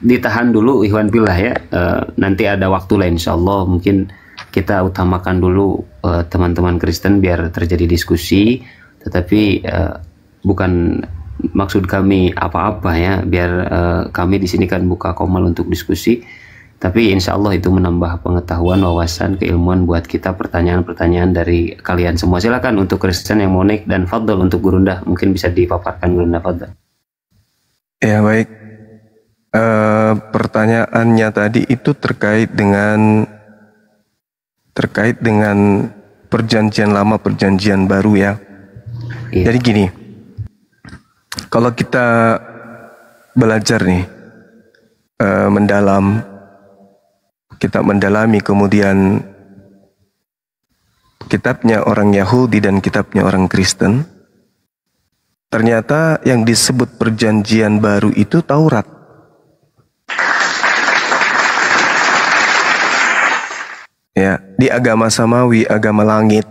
ditahan dulu Ikhwan Fillah ya. Nanti ada waktu lain insyaallah mungkin kita utamakan dulu teman-teman Kristen biar terjadi diskusi, tetapi bukan maksud kami apa-apa ya, biar kami di sini kan buka komal untuk diskusi, tapi insya Allah itu menambah pengetahuan, wawasan, keilmuan buat kita. Pertanyaan-pertanyaan dari kalian semua silakan untuk Kristen yang mau naik, dan Fadl untuk Gurunda mungkin bisa dipaparkan Gurunda, Fadl. Ya baik, pertanyaannya tadi itu terkait dengan perjanjian lama, perjanjian baru ya. Iya. Jadi gini, kalau kita belajar nih, kita mendalami kemudian kitabnya orang Yahudi dan kitabnya orang Kristen, ternyata yang disebut perjanjian baru itu Taurat. Ya, di agama samawi, agama langit,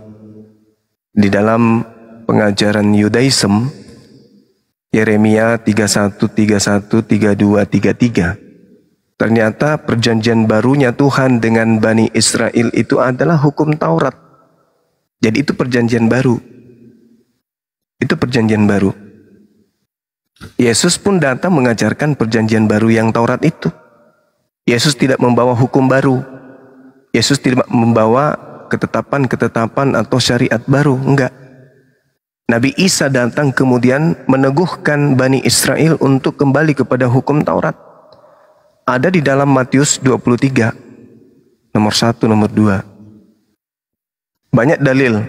di dalam pengajaran Yudaism, Yeremia 31, 31, 32, 33. Ternyata perjanjian barunya Tuhan dengan Bani Israel itu adalah hukum Taurat. Jadi itu perjanjian baru. Itu perjanjian baru. Yesus pun datang mengajarkan perjanjian baru yang Taurat itu. Yesus tidak membawa hukum baru. Yesus tidak membawa ketetapan-ketetapan atau syariat baru, enggak. Nabi Isa datang kemudian meneguhkan Bani Israel untuk kembali kepada hukum Taurat. Ada di dalam Matius 23, nomor 1, nomor 2. Banyak dalil,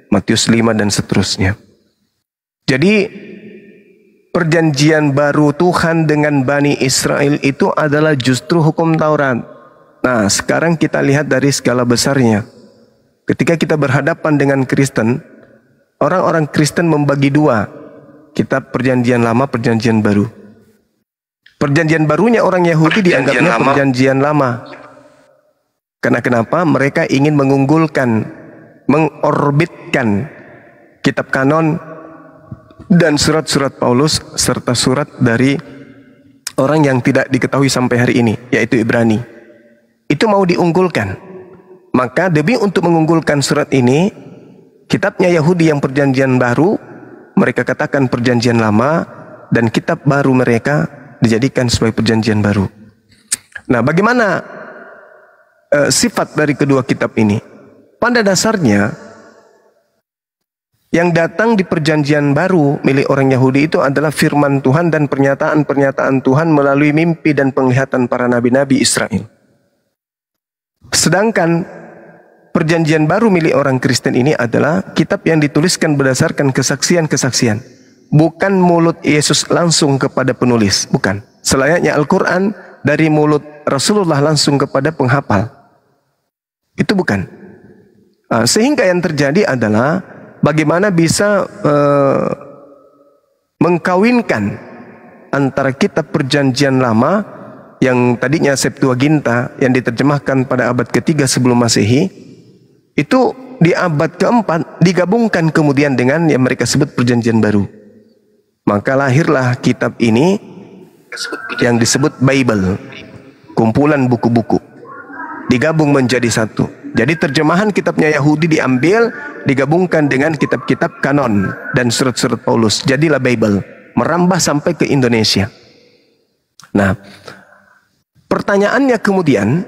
Matius 5 dan seterusnya. Jadi perjanjian baru Tuhan dengan Bani Israel itu adalah justru hukum Taurat. Nah, sekarang kita lihat dari skala besarnya. Ketika kita berhadapan dengan Kristen, orang-orang Kristen membagi dua, kitab perjanjian lama, perjanjian baru. Perjanjian barunya orang Yahudi dianggapnya perjanjian lama. Karena kenapa? Mereka ingin mengunggulkan, mengorbitkan kitab kanon dan surat-surat Paulus serta surat dari orang yang tidak diketahui sampai hari ini, yaitu Ibrani. Itu mau diunggulkan. Maka demi untuk mengunggulkan surat ini, kitabnya Yahudi yang perjanjian baru mereka katakan perjanjian lama, dan kitab baru mereka dijadikan sebagai perjanjian baru. Nah, bagaimana sifat dari kedua kitab ini? Pada dasarnya yang datang di perjanjian baru milik orang Yahudi itu adalah firman Tuhan dan pernyataan-pernyataan Tuhan melalui mimpi dan penglihatan para nabi-nabi Israel. Sedangkan perjanjian baru milik orang Kristen ini adalah kitab yang dituliskan berdasarkan kesaksian-kesaksian. Bukan mulut Yesus langsung kepada penulis, bukan. Selayaknya Al-Quran dari mulut Rasulullah langsung kepada penghafal. Itu bukan. Sehingga yang terjadi adalah bagaimana bisa mengkawinkan antara kitab perjanjian lama yang tadinya Septuaginta yang diterjemahkan pada abad ketiga sebelum Masehi, itu di abad keempat digabungkan kemudian dengan yang mereka sebut perjanjian baru. Maka lahirlah kitab ini yang disebut Bible, kumpulan buku-buku digabung menjadi satu. Jadi terjemahan kitabnya Yahudi diambil, digabungkan dengan kitab-kitab kanon dan surat-surat Paulus, jadilah Bible, merambah sampai ke Indonesia. Nah, pertanyaannya kemudian,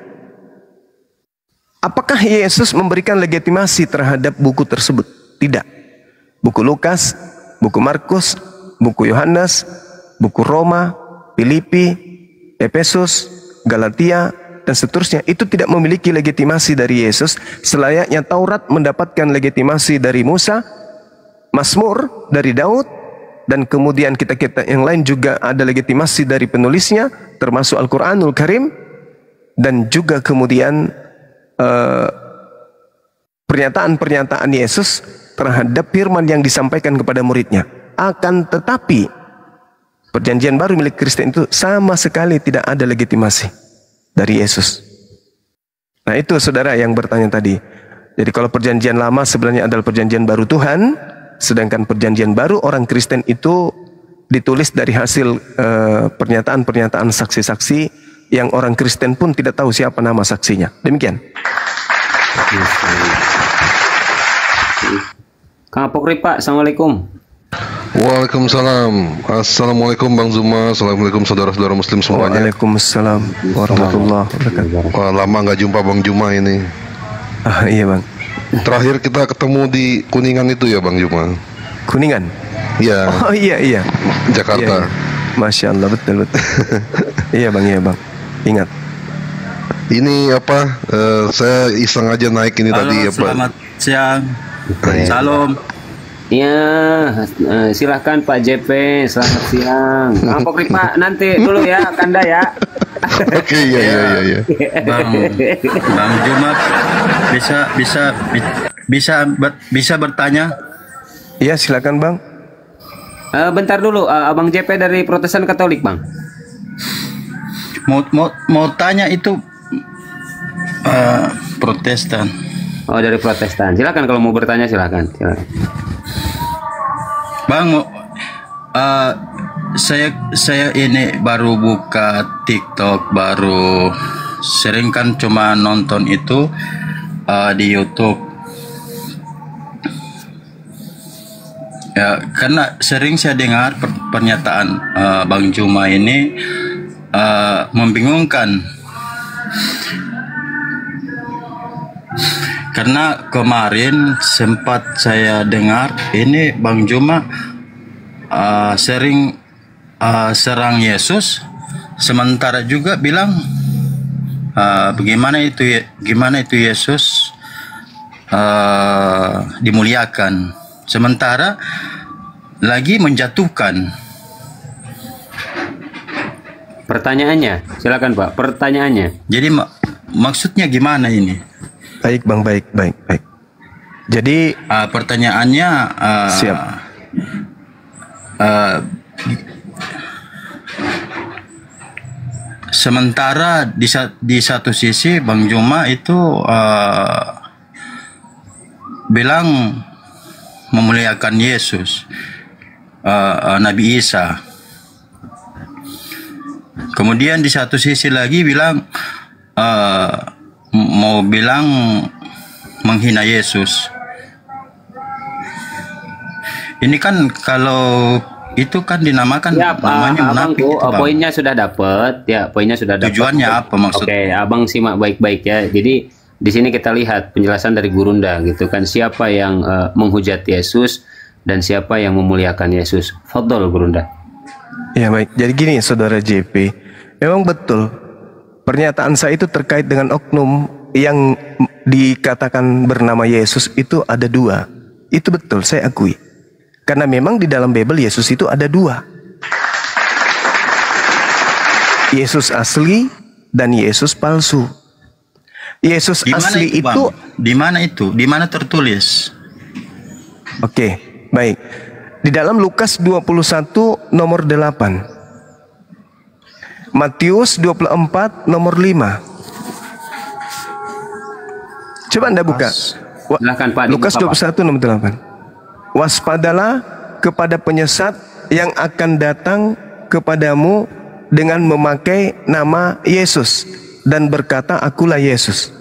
apakah Yesus memberikan legitimasi terhadap buku tersebut? Tidak. Buku Lukas, buku Markus, buku Yohanes, buku Roma, Filipi, Efesus, Galatia, dan seterusnya itu tidak memiliki legitimasi dari Yesus, selayaknya Taurat mendapatkan legitimasi dari Musa, Mazmur dari Daud, dan kemudian kitab-kitab yang lain juga ada legitimasi dari penulisnya, termasuk Al-Quranul Karim, dan juga kemudian pernyataan-pernyataan Yesus terhadap firman yang disampaikan kepada muridnya. Akan tetapi perjanjian baru milik Kristen itu sama sekali tidak ada legitimasi dari Yesus. Nah, itu saudara yang bertanya tadi. Jadi kalau perjanjian lama sebenarnya adalah perjanjian baru Tuhan, sedangkan perjanjian baru orang Kristen itu ditulis dari hasil pernyataan-pernyataan saksi-saksi yang orang Kristen pun tidak tahu siapa nama saksinya. Demikian. Kang Apokri Pak, Assalamualaikum. Waalaikumsalam. Assalamualaikum Bang Zuma. Assalamualaikum saudara-saudara muslim semuanya. Waalaikumsalam warahmatullahi wabarakatuh. Wah, lama nggak jumpa Bang Juma ini. Iya Bang. Terakhir kita ketemu di Kuningan itu ya Bang Juma. Kuningan? Iya. Oh iya. Jakarta. Iya. Masya Allah, betul. Iya Bang. Ingat. Ini apa? Saya iseng aja naik ini. Halo, tadi apa? Selamat siang. Salam. Ya, silahkan Pak JP, selamat siang. Kang Apokri Pak, nanti dulu ya, Kanda ya. Oke, iya. Bang Juma bisa bertanya? Iya, silakan Bang. Bentar dulu, Abang JP dari Protestan Katolik, Bang. Mau tanya itu Protestan. Oh, dari Protestan. Silakan kalau mau bertanya, silakan. Bang, saya ini baru buka TikTok, baru sering kan cuma nonton itu di YouTube. Ya, karena sering saya dengar pernyataan Bang Juma ini membingungkan. Karena kemarin sempat saya dengar ini Bang Juma sering serang Yesus, sementara juga bilang gimana itu Yesus dimuliakan, sementara lagi menjatuhkan. Pertanyaannya, silakan Pak. Pertanyaannya. Jadi maksudnya gimana ini? Baik Bang, baik. Jadi pertanyaannya siap. Sementara di satu sisi Bang Juma itu bilang memuliakan Yesus, Nabi Isa. Kemudian di satu sisi lagi bilang mau bilang menghina Yesus. Ini kan kalau itu kan dinamakan ya, namanya munafik. Poinnya sudah dapat. Ya, poinnya sudah dapat. Tujuannya apa maksudnya? Oke, Abang simak baik-baik ya. Jadi di sini kita lihat penjelasan dari Gurunda gitu kan, siapa yang menghujat Yesus dan siapa yang memuliakan Yesus. Fadhol Gurunda. Ya baik. Jadi gini Saudara JP, memang betul. Pernyataan saya itu terkait dengan oknum yang dikatakan bernama Yesus itu ada dua. Itu betul, saya akui. Karena memang di dalam Bible Yesus itu ada dua. Yesus asli dan Yesus palsu. Yesus asli itu di mana itu? Di mana tertulis? Oke, baik. Di dalam Lukas 21 nomor 8. Matius 24 nomor 5. Coba Anda buka. Silakan Pak. Lukas 21 nomor 8. Waspadalah kepada penyesat yang akan datang kepadamu dengan memakai nama Yesus dan berkata, akulah Yesus.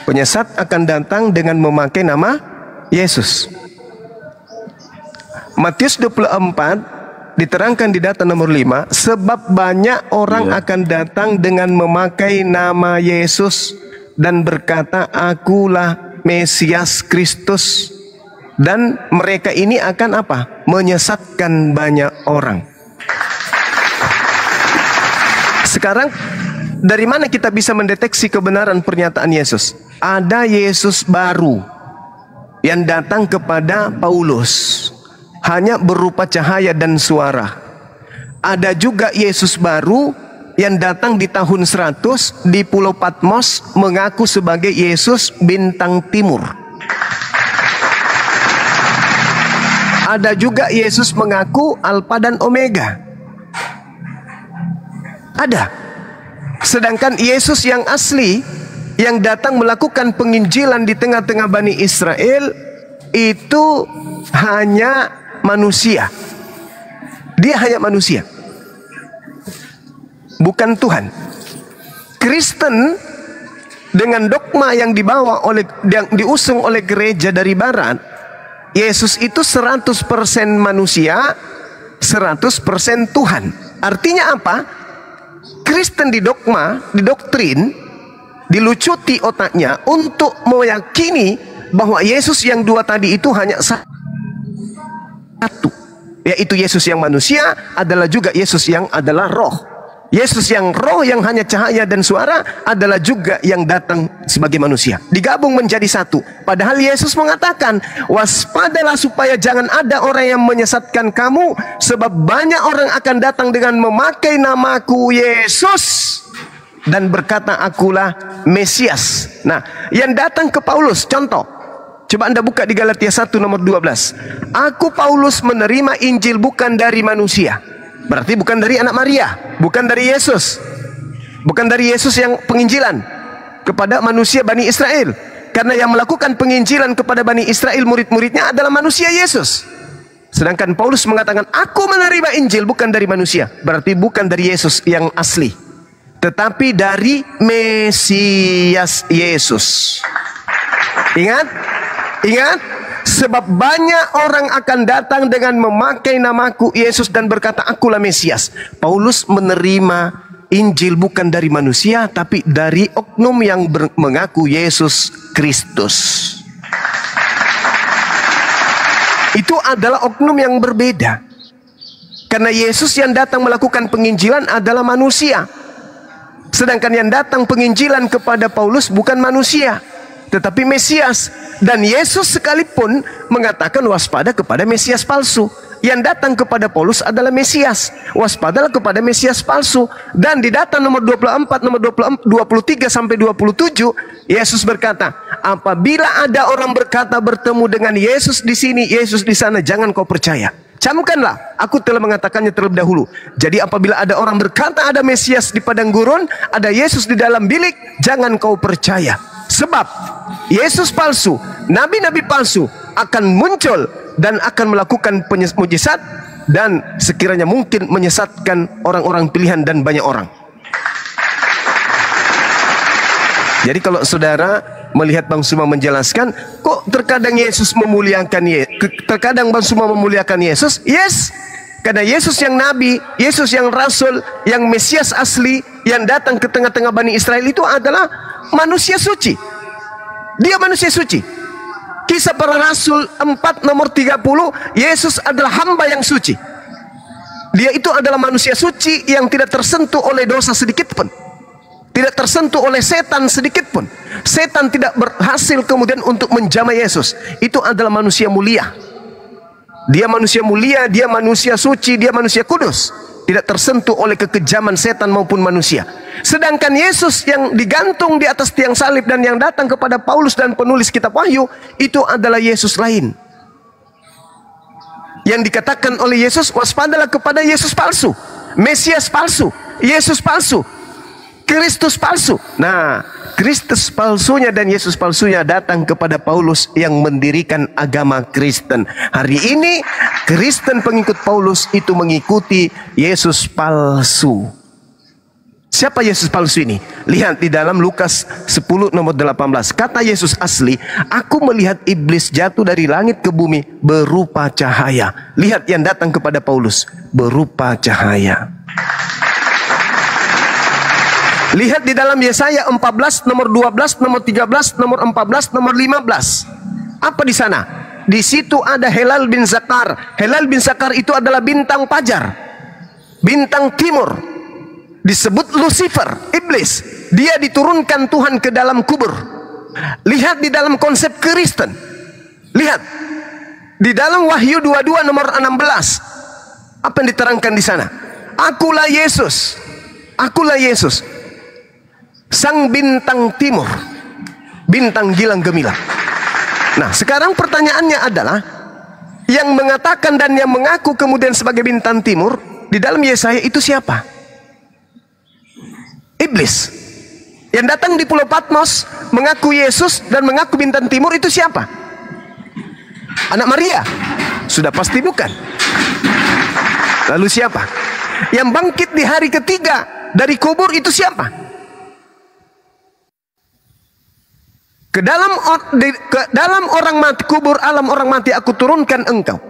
Penyesat akan datang dengan memakai nama Yesus. Matius 24 diterangkan di data nomor 5, sebab banyak orang akan datang dengan memakai nama Yesus dan berkata, akulah Mesias Kristus. Dan mereka ini akan apa? Menyesatkan banyak orang. Sekarang dari mana kita bisa mendeteksi kebenaran pernyataan Yesus? Ada Yesus baru yang datang kepada Paulus, hanya berupa cahaya dan suara. Ada juga Yesus baru yang datang di tahun 100 di Pulau Patmos, mengaku sebagai Yesus bintang timur. Ada juga Yesus mengaku Alfa dan Omega. Ada. Sedangkan Yesus yang asli, yang datang melakukan penginjilan di tengah-tengah Bani Israel, itu hanya manusia. Dia hanya manusia, bukan Tuhan. Kristen dengan dogma yang dibawa oleh, yang diusung oleh gereja dari barat, Yesus itu 100% manusia, 100% Tuhan. Artinya apa? Kristen di dogma, di doktrin, dilucuti otaknya untuk meyakini bahwa Yesus yang dua tadi itu hanya satu, yaitu Yesus yang manusia adalah juga Yesus yang adalah roh. Yesus yang roh yang hanya cahaya dan suara adalah juga yang datang sebagai manusia. Digabung menjadi satu. Padahal Yesus mengatakan, waspadalah supaya jangan ada orang yang menyesatkan kamu, sebab banyak orang akan datang dengan memakai namaku Yesus dan berkata, akulah Mesias. Nah, yang datang ke Paulus, contoh, coba Anda buka di Galatia 1 nomor 12. Aku Paulus menerima Injil bukan dari manusia. Berarti bukan dari anak Maria, bukan dari Yesus. Bukan dari Yesus yang penginjilan kepada manusia Bani Israel. Karena yang melakukan penginjilan kepada Bani Israel, murid-muridnya adalah manusia Yesus. Sedangkan Paulus mengatakan, aku menerima Injil bukan dari manusia. Berarti bukan dari Yesus yang asli, tetapi dari Mesias Yesus. Ingat? Ingat? Sebab banyak orang akan datang dengan memakai namaku Yesus dan berkata, akulah Mesias. Paulus menerima Injil bukan dari manusia, tapi dari oknum yang mengaku Yesus Kristus. Itu adalah oknum yang berbeda. Karena Yesus yang datang melakukan penginjilan adalah manusia. Sedangkan yang datang penginjilan kepada Paulus bukan manusia, tetapi Mesias. Dan Yesus sekalipun mengatakan waspada kepada Mesias palsu. Yang datang kepada Paulus adalah Mesias. Waspadalah kepada Mesias palsu. Dan di data nomor 24, nomor 23 sampai 27, Yesus berkata, apabila ada orang berkata bertemu dengan Yesus di sini, Yesus di sana, jangan kau percaya. Camkanlah, aku telah mengatakannya terlebih dahulu. Jadi apabila ada orang berkata ada Mesias di padang gurun, ada Yesus di dalam bilik, jangan kau percaya. Sebab Yesus palsu, nabi-nabi palsu akan muncul dan akan melakukan mujizat dan sekiranya mungkin menyesatkan orang-orang pilihan dan banyak orang. Jadi kalau saudara melihat Bang Suma menjelaskan, kok terkadang Yesus memuliakan terkadang Bang Suma memuliakan Yesus? Yes, karena Yesus yang nabi, Yesus yang rasul, yang Mesias asli, yang datang ke tengah-tengah Bani Israel itu adalah manusia suci. Dia manusia suci. Kisah para Rasul 4 nomor 30, Yesus adalah hamba yang suci. Dia itu adalah manusia suci yang tidak tersentuh oleh dosa sedikit pun, tidak tersentuh oleh setan sedikit pun. Setan tidak berhasil kemudian untuk menjamah Yesus. Itu adalah manusia mulia. Dia manusia mulia, dia manusia suci, dia manusia kudus, tidak tersentuh oleh kekejaman setan maupun manusia. Sedangkan Yesus yang digantung di atas tiang salib dan yang datang kepada Paulus dan penulis kitab Wahyu, itu adalah Yesus lain. Yang dikatakan oleh Yesus, waspadalah kepada Yesus palsu, Mesias palsu, Yesus palsu, Kristus palsu. Nah, Kristus palsunya dan Yesus palsunya datang kepada Paulus yang mendirikan agama Kristen. Hari ini Kristen pengikut Paulus itu mengikuti Yesus palsu. Siapa Yesus palsu ini? Lihat di dalam Lukas 10 nomor 18. Kata Yesus asli, aku melihat iblis jatuh dari langit ke bumi berupa cahaya. Lihat yang datang kepada Paulus, berupa cahaya. Lihat di dalam Yesaya 14 nomor 12, nomor 13, nomor 14, nomor 15. Apa di sana? Di situ ada Helal bin Zakar. Helal bin Zakar itu adalah bintang fajar, bintang timur. Disebut Lucifer, iblis. Dia diturunkan Tuhan ke dalam kubur. Lihat di dalam konsep Kristen. Lihat di dalam Wahyu 22 nomor 16. Apa yang diterangkan di sana? Akulah Yesus. Akulah Yesus, sang bintang timur, bintang gilang gemilang. Nah, sekarang pertanyaannya adalah, yang mengatakan dan yang mengaku kemudian sebagai bintang timur di dalam Yesaya itu siapa? Iblis. Yang datang di Pulau Patmos mengaku Yesus dan mengaku bintang timur itu siapa? Anak Maria. Sudah pasti bukan. Lalu siapa? Yang bangkit di hari ketiga dari kubur itu siapa? Ke dalam orang mati, kubur alam orang mati aku turunkan engkau.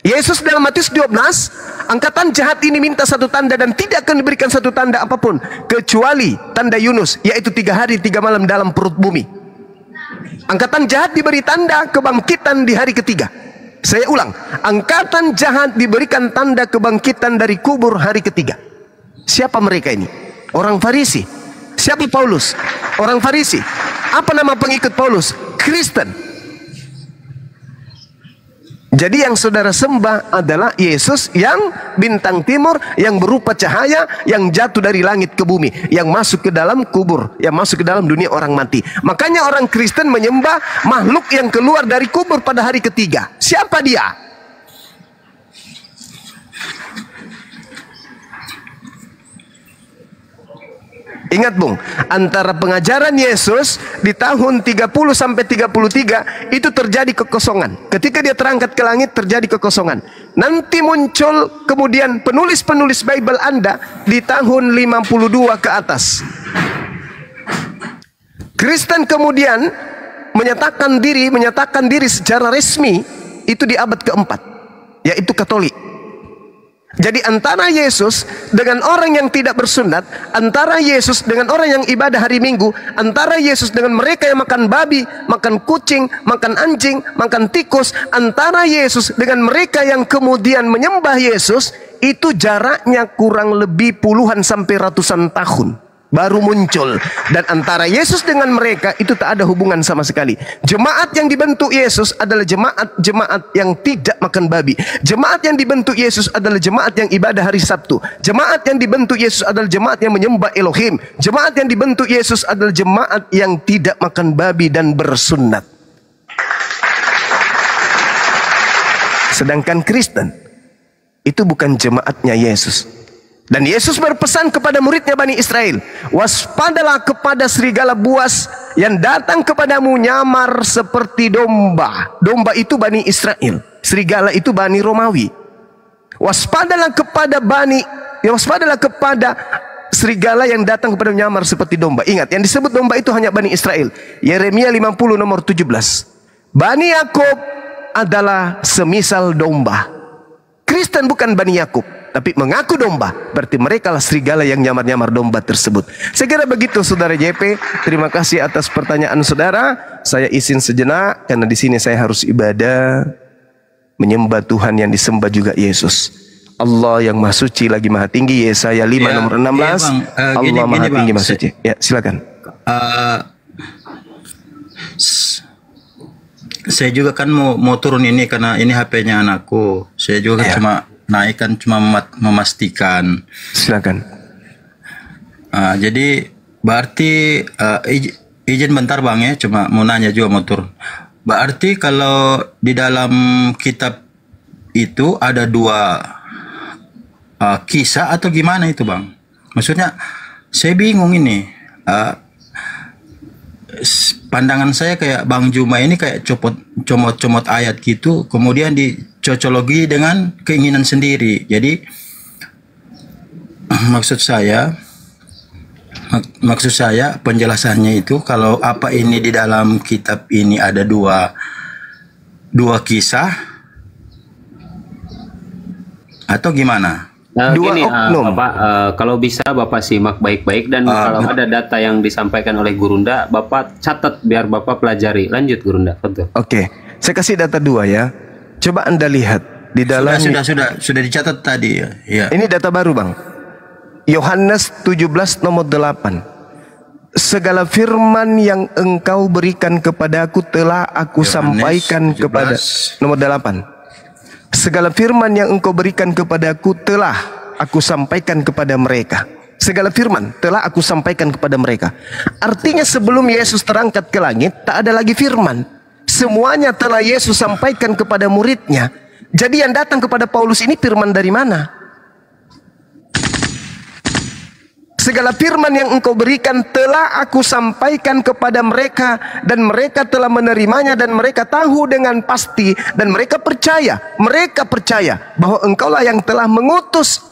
Yesus dalam Matius 12, angkatan jahat ini minta satu tanda dan tidak akan diberikan satu tanda apapun kecuali tanda Yunus, yaitu 3 hari 3 malam dalam perut bumi. Angkatan jahat diberi tanda kebangkitan di hari ketiga. Saya ulang, angkatan jahat diberikan tanda kebangkitan dari kubur hari ketiga. Siapa mereka ini? Orang Farisi. Siapa Paulus? Orang Farisi. Apa nama pengikut Paulus? Kristen. Jadi yang saudara sembah adalah Yesus yang bintang timur, yang berupa cahaya, yang jatuh dari langit ke bumi, yang masuk ke dalam kubur, yang masuk ke dalam dunia orang mati. Makanya orang Kristen menyembah makhluk yang keluar dari kubur pada hari ketiga. Siapa dia? Ingat Bung, antara pengajaran Yesus di tahun 30 sampai 33 itu terjadi kekosongan. Ketika dia terangkat ke langit terjadi kekosongan. Nanti muncul kemudian penulis-penulis Bible Anda di tahun 52 ke atas. Kristen kemudian menyatakan diri secara resmi itu di abad keempat, yaitu Katolik. Jadi antara Yesus dengan orang yang tidak bersunat, antara Yesus dengan orang yang ibadah hari Minggu, antara Yesus dengan mereka yang makan babi, makan kucing, makan anjing, makan tikus, antara Yesus dengan mereka yang kemudian menyembah Yesus, itu jaraknya kurang lebih puluhan sampai ratusan tahun baru muncul. Dan antara Yesus dengan mereka itu tak ada hubungan sama sekali. Jemaat yang dibentuk Yesus adalah jemaat yang tidak makan babi. Jemaat yang dibentuk Yesus adalah jemaat yang ibadah hari Sabtu. Jemaat yang dibentuk Yesus adalah jemaat yang menyembah Elohim. Jemaat yang dibentuk Yesus adalah jemaat yang tidak makan babi dan bersunat. Sedangkan Kristen itu bukan jemaatnya Yesus. Dan Yesus berpesan kepada muridnya Bani Israel, waspadalah kepada serigala buas yang datang kepadamu nyamar seperti domba. Domba itu Bani Israel, serigala itu Bani Romawi. Waspadalah kepada serigala yang datang kepada nyamar seperti domba. Ingat, yang disebut domba itu hanya Bani Israel. Yeremia 50 nomor 17. Bani Yakub adalah semisal domba. Kristen bukan Bani Yakub, tapi mengaku domba. Berarti mereka lah serigala yang nyamar-nyamar domba tersebut. Saya kira begitu Saudara JP. Terima kasih atas pertanyaan saudara. Saya izin sejenak karena di sini saya harus ibadah, menyembah Tuhan yang disembah juga Yesus. Allah yang Maha Suci lagi Maha Tinggi. Yesaya 5 nomor 16. Allah Maha Tinggi Maha Suci. Ya, silakan. Saya juga kan mau turun ini karena ini HP-nya anakku. Saya juga cuma naikkan, cuma memastikan. Silakan. Jadi berarti izin bentar Bang ya, cuma mau nanya juga mau turun. Berarti kalau di dalam kitab itu ada 2 kisah atau gimana itu Bang? Maksudnya saya bingung ini. Pandangan saya kayak Bang Juma ini kayak comot ayat gitu, kemudian dicocologi dengan keinginan sendiri. Jadi maksud saya penjelasannya itu kalau apa ini di dalam kitab ini ada dua kisah atau gimana? Gini, kalau bisa Bapak simak baik-baik dan kalau ada data yang disampaikan oleh Gurunda, Bapak catat biar Bapak pelajari. Lanjut Gurunda. Oke, saya kasih data 2 ya. Coba Anda lihat di dalam. Sudah dicatat tadi ya. Ya. Ini data baru Bang. Yohanes 17 nomor 8. Segala firman yang engkau berikan kepadaku telah aku sampaikan kepada nomor 8. Segala firman yang engkau berikan kepadaku telah aku sampaikan kepada mereka. Segala firman telah aku sampaikan kepada mereka. Artinya sebelum Yesus terangkat ke langit, tak ada lagi firman. Semuanya telah Yesus sampaikan kepada muridnya. Jadi yang datang kepada Paulus ini firman dari mana? Segala firman yang engkau berikan telah aku sampaikan kepada mereka, dan mereka telah menerimanya, dan mereka tahu dengan pasti, dan mereka percaya bahwa engkaulah yang telah mengutus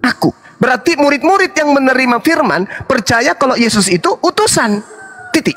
aku. Berarti murid-murid yang menerima firman percaya kalau Yesus itu utusan. Titik.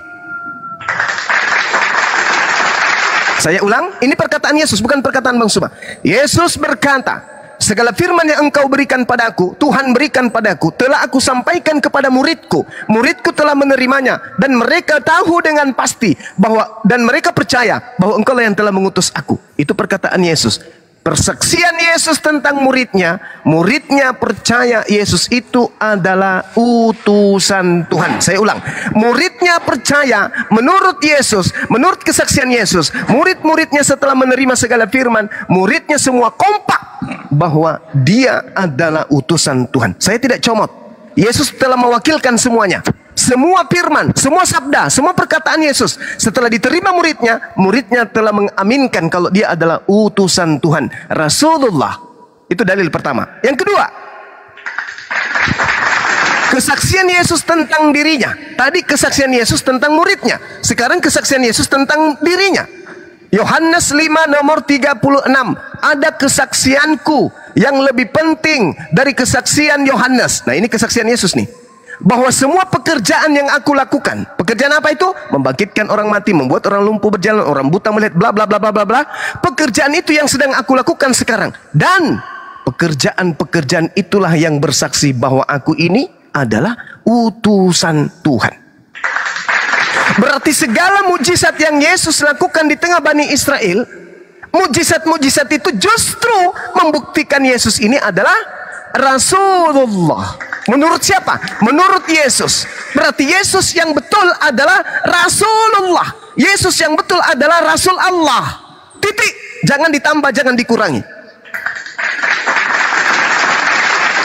Saya ulang, ini perkataan Yesus, bukan perkataan Bang Suba. Yesus berkata, segala firman yang engkau berikan padaku, Tuhan berikan padaku, telah aku sampaikan kepada muridku. Muridku telah menerimanya, dan mereka tahu dengan pasti bahwa, dan mereka percaya bahwa engkaulah yang telah mengutus aku. Itu perkataan Yesus. Persaksian Yesus tentang muridnya, muridnya percaya Yesus itu adalah utusan Tuhan. Saya ulang, muridnya percaya menurut Yesus, menurut kesaksian Yesus. Murid-muridnya setelah menerima segala firman, muridnya semua kompak bahwa dia adalah utusan Tuhan. Saya tidak comot. Yesus telah mewakilkan semuanya. Semua firman, semua sabda, semua perkataan Yesus setelah diterima muridnya, muridnya telah mengaminkan kalau dia adalah utusan Tuhan, Rasulullah. Itu dalil pertama. Yang kedua, kesaksian Yesus tentang dirinya. Tadi kesaksian Yesus tentang muridnya, sekarang kesaksian Yesus tentang dirinya. Yohanes 5 nomor 36. Ada kesaksianku yang lebih penting dari kesaksian Yohanes. Nah, ini kesaksian Yesus nih, bahwa semua pekerjaan yang aku lakukan, pekerjaan apa itu? Membangkitkan orang mati, membuat orang lumpuh berjalan, orang buta melihat, bla bla bla bla bla bla. Pekerjaan itu yang sedang aku lakukan sekarang. Dan pekerjaan-pekerjaan itulah yang bersaksi bahwa aku ini adalah utusan Tuhan. Berarti segala mujizat yang Yesus lakukan di tengah Bani Israel, mujizat-mujizat itu justru membuktikan Yesus ini adalah Rasulullah. Menurut siapa? Menurut Yesus. Berarti Yesus yang betul adalah Rasulullah. Yesus yang betul adalah Rasul Allah. Titik. Jangan ditambah, jangan dikurangi.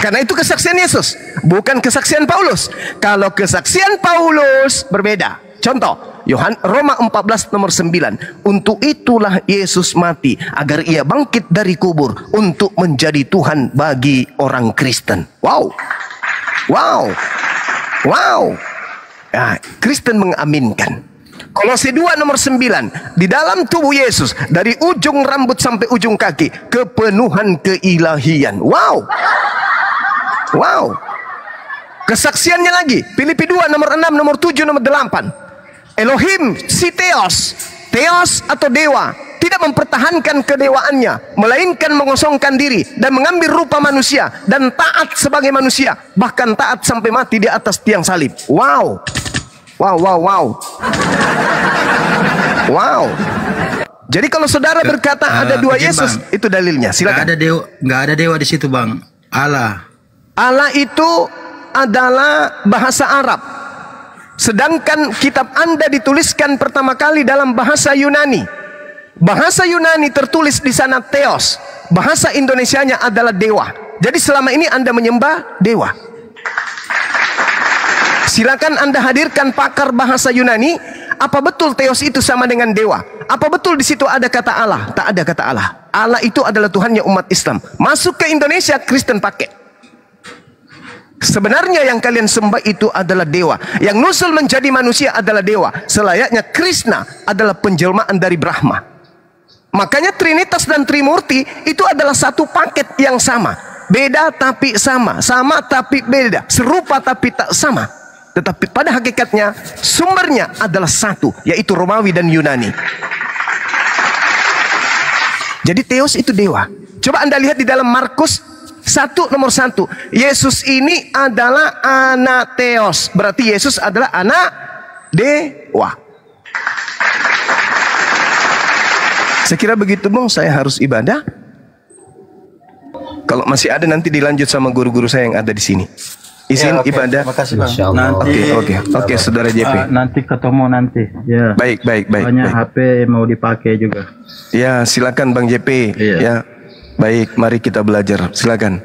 Karena itu kesaksian Yesus, bukan kesaksian Paulus. Kalau kesaksian Paulus berbeda. Contoh, Roma 14 nomor 9. Untuk itulah Yesus mati, agar ia bangkit dari kubur untuk menjadi Tuhan bagi orang Kristen. Wow. Wow. Wow. Nah, Kristen mengaminkan. Kolose 2 nomor 9. Di dalam tubuh Yesus, dari ujung rambut sampai ujung kaki, kepenuhan keilahian. Wow. Wow. Kesaksiannya lagi, Filipi 2 nomor 6, nomor 7, nomor 8. Elohim, si Theos, Theos atau dewa, tidak mempertahankan kedewaannya, melainkan mengosongkan diri dan mengambil rupa manusia dan taat sebagai manusia, bahkan taat sampai mati di atas tiang salib. Wow. Wow, wow, wow. Wow. Jadi kalau saudara berkata ada dua Yesus, bang, itu dalilnya. Silakan. Nggak ada dewa di situ, Bang. Allah. Allah itu adalah bahasa Arab. Sedangkan kitab Anda dituliskan pertama kali dalam bahasa Yunani. Bahasa Yunani tertulis di sana Theos. Bahasa Indonesianya adalah dewa. Jadi selama ini Anda menyembah dewa. Silakan Anda hadirkan pakar bahasa Yunani. Apa betul Theos itu sama dengan dewa? Apa betul di situ ada kata Allah? Tak ada kata Allah. Allah itu adalah Tuhannya umat Islam. Masuk ke Indonesia, Kristen pakai. Sebenarnya yang kalian sembah itu adalah dewa. Yang nusul menjadi manusia adalah dewa. Selayaknya Krishna adalah penjelmaan dari Brahma. Makanya Trinitas dan Trimurti itu adalah satu paket yang sama. Beda tapi sama. Sama tapi beda. Serupa tapi tak sama. Tetapi pada hakikatnya sumbernya adalah satu, yaitu Romawi dan Yunani. Jadi Theos itu dewa. Coba Anda lihat di dalam Markus 1 nomor 1. Yesus ini adalah anak Theos. Berarti Yesus adalah anak dewa. Saya kira begitu, Bang. Saya harus ibadah. Kalau masih ada nanti dilanjut sama guru-guru saya yang ada di sini. Izin ya, okay. Ibadah. Terima kasih, Bang. Oke, Saudara JP. Nanti ketemu nanti. Ya. Baik. Banyak HP mau dipakai juga. Ya, silakan Bang JP. Iya. Ya. Baik, mari kita belajar. Silakan.